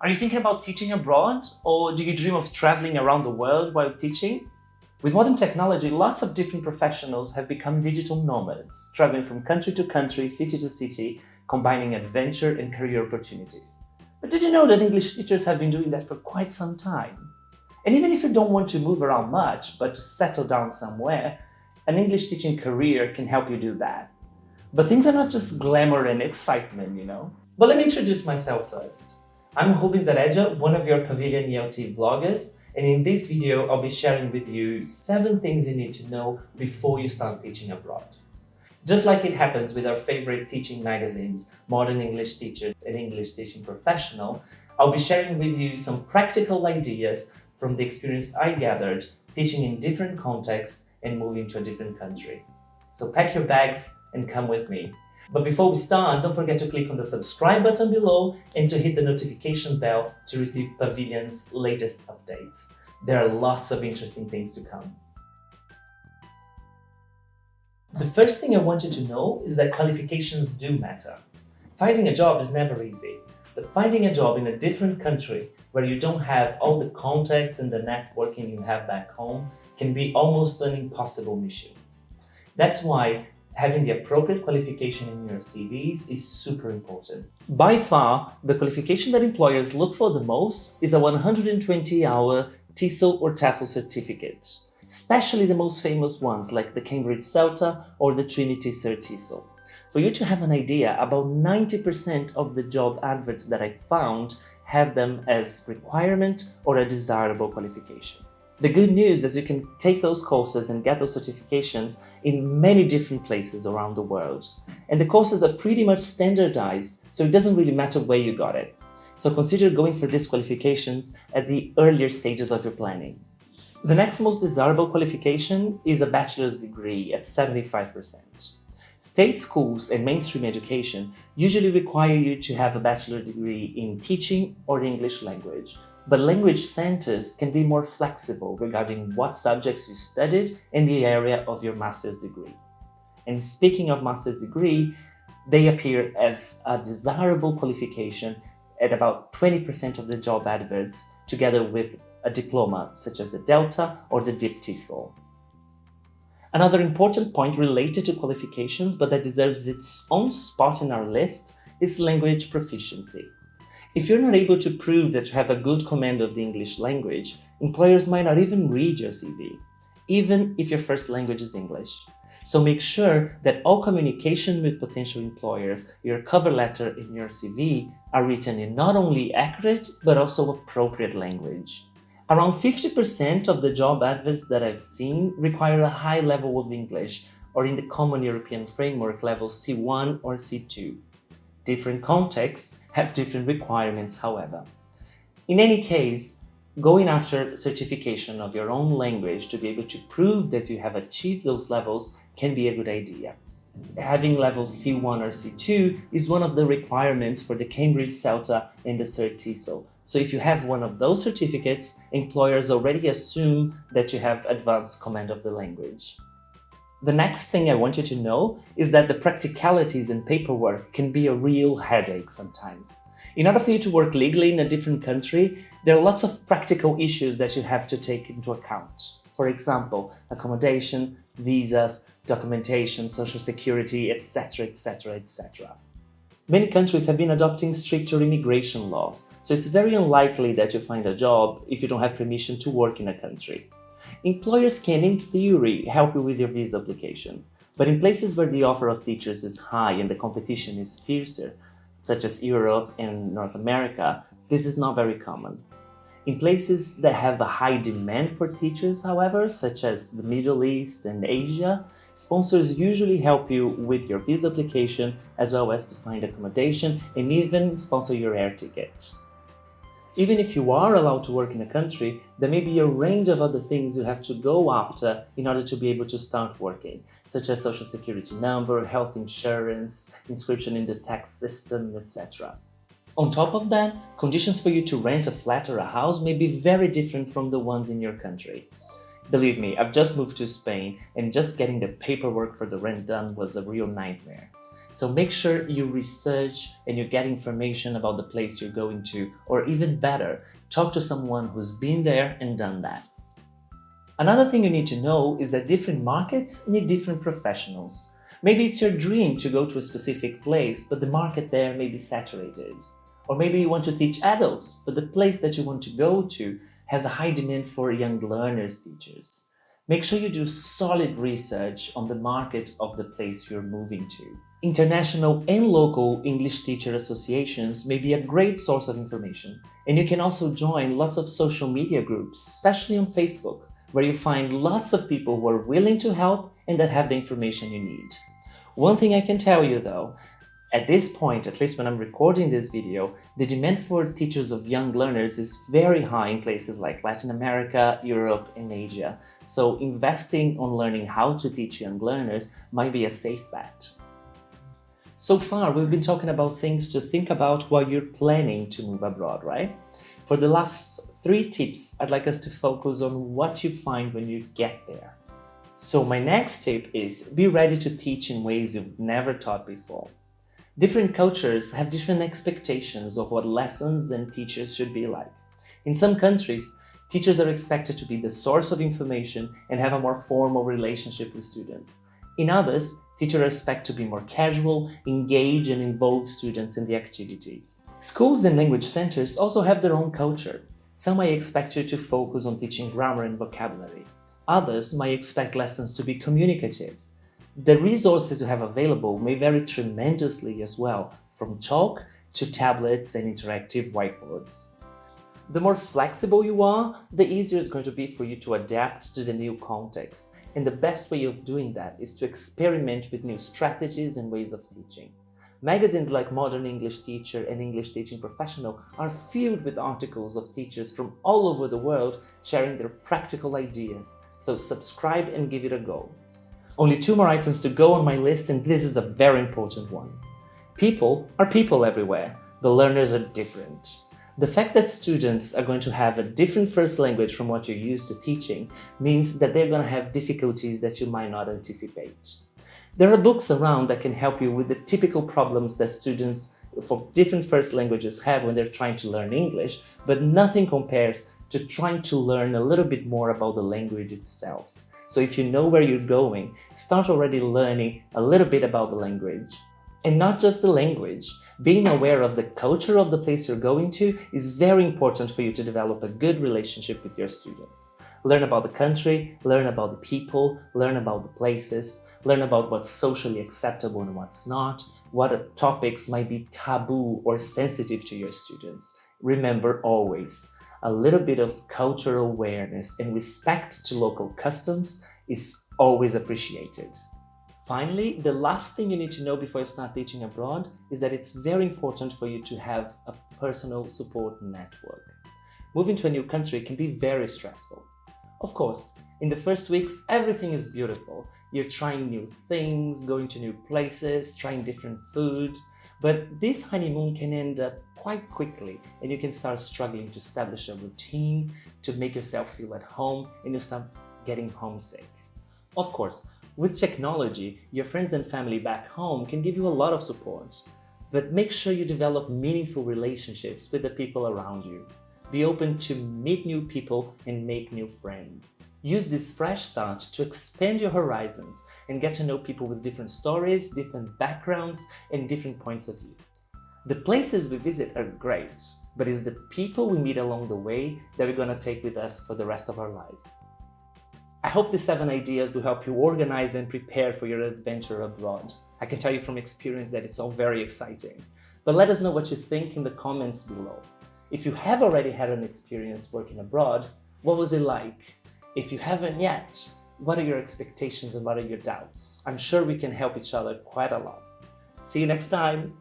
Are you thinking about teaching abroad, or do you dream of traveling around the world while teaching? With modern technology, lots of different professionals have become digital nomads, traveling from country to country, city to city, combining adventure and career opportunities. But did you know that English teachers have been doing that for quite some time? And even if you don't want to move around much, but to settle down somewhere, an English teaching career can help you do that. But things are not just glamour and excitement. But let me introduce myself first. I'm Rubens Heredia, one of your Pavilion ELT vloggers, and in this video I'll be sharing with you 7 things you need to know before you start teaching abroad. Just like it happens with our favorite teaching magazines, Modern English Teachers and English Teaching Professional, I'll be sharing with you some practical ideas from the experience I gathered teaching in different contexts and moving to a different country. So pack your bags and come with me. But before we start, don't forget to click on the subscribe button below and to hit the notification bell to receive Pavilion's latest updates. There are lots of interesting things to come. The first thing I want you to know is that qualifications do matter. Finding a job is never easy, but finding a job in a different country where you don't have all the contacts and the networking you have back home can be almost an impossible mission. That's why having the appropriate qualification in your CVs is super important. By far, the qualification that employers look for the most is a 120-hour TESOL or TOEFL certificate, especially the most famous ones like the Cambridge CELTA or the Trinity Cert TESOL. For you to have an idea, about 90% of the job adverts that I found have them as requirement or a desirable qualification. The good news is you can take those courses and get those certifications in many different places around the world. And the courses are pretty much standardized, so it doesn't really matter where you got it. So consider going for these qualifications at the earlier stages of your planning. The next most desirable qualification is a bachelor's degree at 75%. State schools and mainstream education usually require you to have a bachelor's degree in teaching or English language. But language centers can be more flexible regarding what subjects you studied in the area of your master's degree. And speaking of master's degree, they appear as a desirable qualification at about 20% of the job adverts, together with a diploma such as the Delta or the Dip TESOL. Another important point related to qualifications, but that deserves its own spot in our list, is language proficiency. If you're not able to prove that you have a good command of the English language, employers might not even read your CV, even if your first language is English. So make sure that all communication with potential employers, your cover letter and your CV are written in not only accurate, but also appropriate language. Around 50% of the job adverts that I've seen require a high level of English, or in the Common European Framework level C1 or C2. Different contexts have different requirements, however. In any case, going after certification of your own language to be able to prove that you have achieved those levels can be a good idea. Having levels C1 or C2 is one of the requirements for the Cambridge CELTA and the Cert TESOL. So if you have one of those certificates, employers already assume that you have advanced command of the language. The next thing I want you to know is that the practicalities and paperwork can be a real headache sometimes. In order for you to work legally in a different country, there are lots of practical issues that you have to take into account. For example, accommodation, visas, documentation, social security, etc., etc., etc. Many countries have been adopting stricter immigration laws, so it's very unlikely that you find a job if you don't have permission to work in a country. Employers can, in theory, help you with your visa application, but in places where the offer of teachers is high and the competition is fiercer, such as Europe and North America, this is not very common. In places that have a high demand for teachers, however, such as the Middle East and Asia, sponsors usually help you with your visa application as well as to find accommodation and even sponsor your air ticket. Even if you are allowed to work in a country, there may be a range of other things you have to go after in order to be able to start working, such as social security number, health insurance, inscription in the tax system, etc. On top of that, conditions for you to rent a flat or a house may be very different from the ones in your country. Believe me, I've just moved to Spain and just getting the paperwork for the rent done was a real nightmare. So make sure you research and you get information about the place you're going to, or even better, talk to someone who's been there and done that. Another thing you need to know is that different markets need different professionals. Maybe it's your dream to go to a specific place, but the market there may be saturated. Or maybe you want to teach adults, but the place that you want to go to has a high demand for young learners teachers. Make sure you do solid research on the market of the place you're moving to. International and local English teacher associations may be a great source of information, and you can also join lots of social media groups, especially on Facebook, where you find lots of people who are willing to help and that have the information you need. One thing I can tell you though, at this point, at least when I'm recording this video, the demand for teachers of young learners is very high in places like Latin America, Europe, and Asia. So investing on learning how to teach young learners might be a safe bet. So far, we've been talking about things to think about while you're planning to move abroad, right? For the last 3 tips, I'd like us to focus on what you find when you get there. So my next tip is be ready to teach in ways you've never taught before. Different cultures have different expectations of what lessons and teachers should be like. In some countries, teachers are expected to be the source of information and have a more formal relationship with students. In others, teachers are expected to be more casual, engage and involve students in the activities. Schools and language centers also have their own culture. Some might expect you to focus on teaching grammar and vocabulary. Others might expect lessons to be communicative. The resources you have available may vary tremendously as well, from chalk to tablets and interactive whiteboards. The more flexible you are, the easier it's going to be for you to adapt to the new context. And the best way of doing that is to experiment with new strategies and ways of teaching. Magazines like Modern English Teacher and English Teaching Professional are filled with articles of teachers from all over the world sharing their practical ideas, so subscribe and give it a go. Only 2 more items to go on my list, and this is a very important one. People are people everywhere. The learners are different. The fact that students are going to have a different first language from what you're used to teaching means that they're going to have difficulties that you might not anticipate. There are books around that can help you with the typical problems that students for different first languages have when they're trying to learn English, but nothing compares to trying to learn a little bit more about the language itself. So if you know where you're going, start already learning a little bit about the language. And not just the language. Being aware of the culture of the place you're going to is very important for you to develop a good relationship with your students. Learn about the country, learn about the people, learn about the places, learn about what's socially acceptable and what's not, what topics might be taboo or sensitive to your students. Remember always, a little bit of cultural awareness and respect to local customs is always appreciated. Finally, the last thing you need to know before you start teaching abroad is that it's very important for you to have a personal support network. Moving to a new country can be very stressful. Of course, in the first weeks, everything is beautiful. You're trying new things, going to new places, trying different food. But this honeymoon can end up quite quickly, and you can start struggling to establish a routine, to make yourself feel at home, and you start getting homesick. Of course, with technology, your friends and family back home can give you a lot of support. But make sure you develop meaningful relationships with the people around you. Be open to meet new people and make new friends. Use this fresh start to expand your horizons and get to know people with different stories, different backgrounds, and different points of view. The places we visit are great, but it's the people we meet along the way that we're going to take with us for the rest of our lives. I hope these 7 ideas will help you organize and prepare for your adventure abroad. I can tell you from experience that it's all very exciting. But let us know what you think in the comments below. If you have already had an experience working abroad, what was it like? If you haven't yet, what are your expectations and what are your doubts? I'm sure we can help each other quite a lot. See you next time!